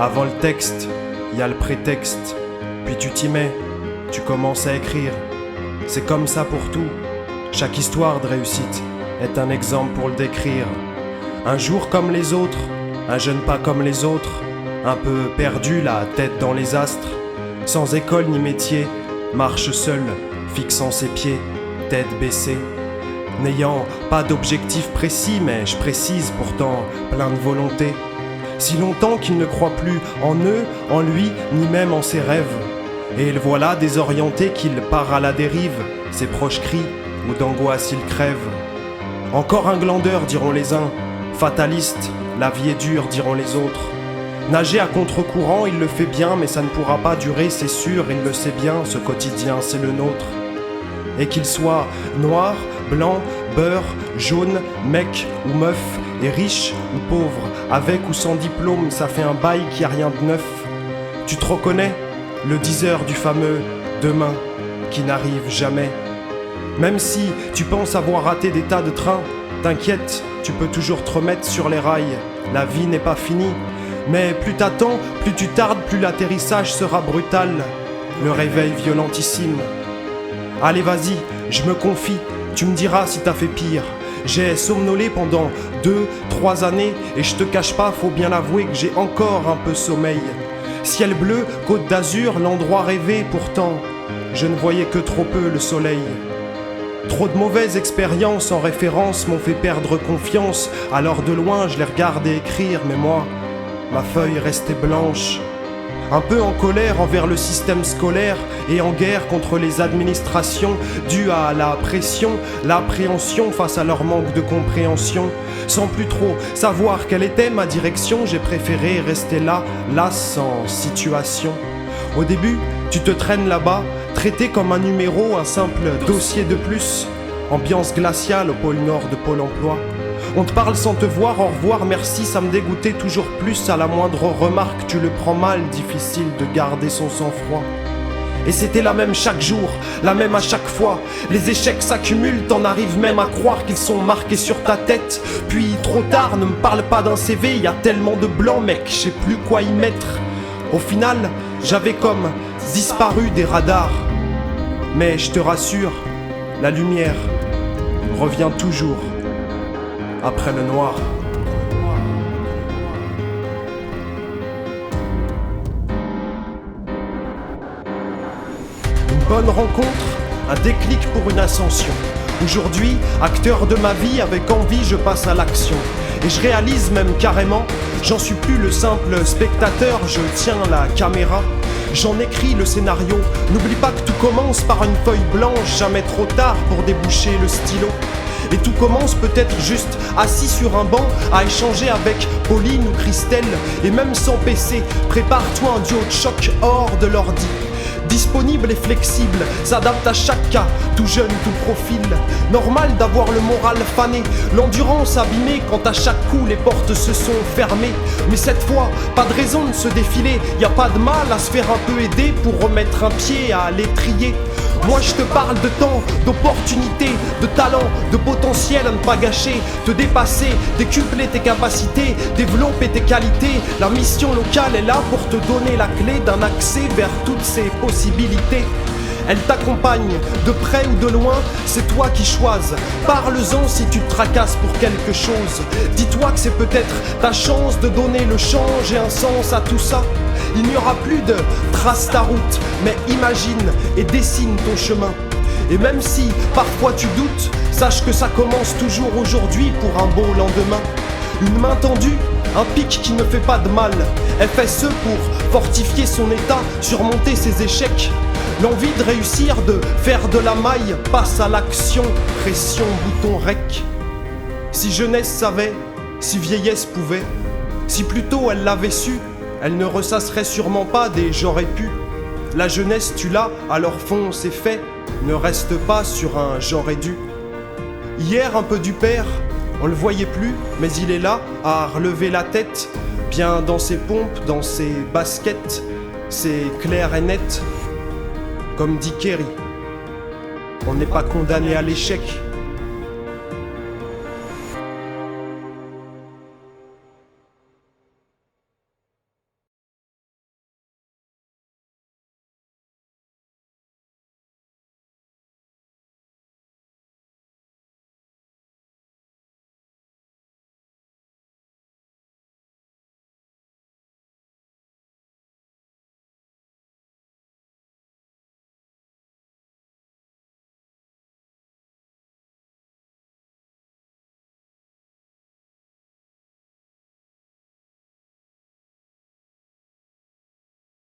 Avant le texte, il y a le prétexte. Puis tu t'y mets, tu commences à écrire. C'est comme ça pour tout. Chaque histoire de réussite est un exemple pour le décrire. Un jour comme les autres, un jeune pas comme les autres, un peu perdu, la tête dans les astres, sans école ni métier, marche seul, fixant ses pieds, tête baissée. N'ayant pas d'objectif précis, mais je précise pourtant plein de volonté. Si longtemps qu'il ne croit plus en eux, en lui, ni même en ses rêves. Et le voilà désorienté qu'il part à la dérive, ses proches crient, ou d'angoisse il crève. Encore un glandeur, diront les uns, fataliste, la vie est dure, diront les autres. Nager à contre-courant, il le fait bien, mais ça ne pourra pas durer, c'est sûr, il le sait bien, ce quotidien c'est le nôtre. Et qu'il soit noir, blanc, beurre, jaune, mec ou meuf, et riche ou pauvre, avec ou sans diplôme, ça fait un bail qui a rien de neuf. Tu te reconnais, le diseur du fameux demain qui n'arrive jamais. Même si tu penses avoir raté des tas de trains, t'inquiète, tu peux toujours te remettre sur les rails. La vie n'est pas finie, mais plus t'attends, plus tu tardes, plus l'atterrissage sera brutal. Le réveil violentissime. Allez vas-y, je me confie, tu me diras si t'as fait pire. J'ai somnolé pendant 2-3 années et je te cache pas, faut bien l'avouer que j'ai encore un peu sommeil. Ciel bleu, côte d'azur, l'endroit rêvé pourtant, je ne voyais que trop peu le soleil. Trop de mauvaises expériences en référence m'ont fait perdre confiance, alors de loin je les regardais écrire, mais moi, ma feuille restait blanche. Un peu en colère envers le système scolaire et en guerre contre les administrations dues à la pression, l'appréhension face à leur manque de compréhension. Sans plus trop savoir quelle était ma direction, j'ai préféré rester là, sans situation. Au début, tu te traînes là-bas, traité comme un numéro, un simple dossier de plus. Ambiance glaciale au pôle Nord de Pôle emploi. On te parle sans te voir, au revoir, merci, ça me dégoûtait toujours plus. À la moindre remarque, tu le prends mal, difficile de garder son sang-froid. Et c'était la même chaque jour, la même à chaque fois. Les échecs s'accumulent, t'en arrives même à croire qu'ils sont marqués sur ta tête. Puis trop tard, ne me parle pas d'un CV, y a tellement de blancs, mec, je sais plus quoi y mettre. Au final, j'avais comme disparu des radars. Mais je te rassure, la lumière revient toujours après le noir. Une bonne rencontre, un déclic pour une ascension. Aujourd'hui, acteur de ma vie, avec envie, je passe à l'action. Et je réalise même carrément, j'en suis plus le simple spectateur, je tiens la caméra. J'en écris le scénario, n'oublie pas que tout commence par une feuille blanche, jamais trop tard pour déboucher le stylo. Et tout commence peut-être juste assis sur un banc à échanger avec Pauline ou Christelle. Et même sans PC, prépare-toi un duo de choc hors de l'ordi. Disponible et flexible, s'adapte à chaque cas, tout jeune, tout profil. Normal d'avoir le moral fané, l'endurance abîmée quand à chaque coup les portes se sont fermées. Mais cette fois, pas de raison de se défiler, y a pas de mal à se faire un peu aider pour remettre un pied à l'étrier. Moi je te parle de temps, d'opportunités, de talent, de potentiel à ne pas gâcher, te dépasser, décupler tes capacités, développer tes qualités. La mission locale est là pour te donner la clé d'un accès vers toutes ces possibilités. Elle t'accompagne, de près ou de loin, c'est toi qui choisis. Parle-en si tu te tracasses pour quelque chose. Dis-toi que c'est peut-être ta chance de donner le change et un sens à tout ça. Il n'y aura plus de trace ta route, mais imagine et dessine ton chemin. Et même si parfois tu doutes, sache que ça commence toujours aujourd'hui pour un beau lendemain. Une main tendue, un pic qui ne fait pas de mal. FSE pour fortifier son état, surmonter ses échecs. L'envie de réussir, de faire de la maille, passe à l'action, pression, bouton rec. Si jeunesse savait, si vieillesse pouvait, si plutôt elle l'avait su, elle ne ressasserait sûrement pas des j'aurais pu. La jeunesse tu l'as, alors fonce et fait, ne reste pas sur un j'aurais dû. Hier un peu du père, on le voyait plus, mais il est là à relever la tête, bien dans ses pompes, dans ses baskets, c'est clair et net. Comme dit Kerry, on n'est pas condamné à l'échec,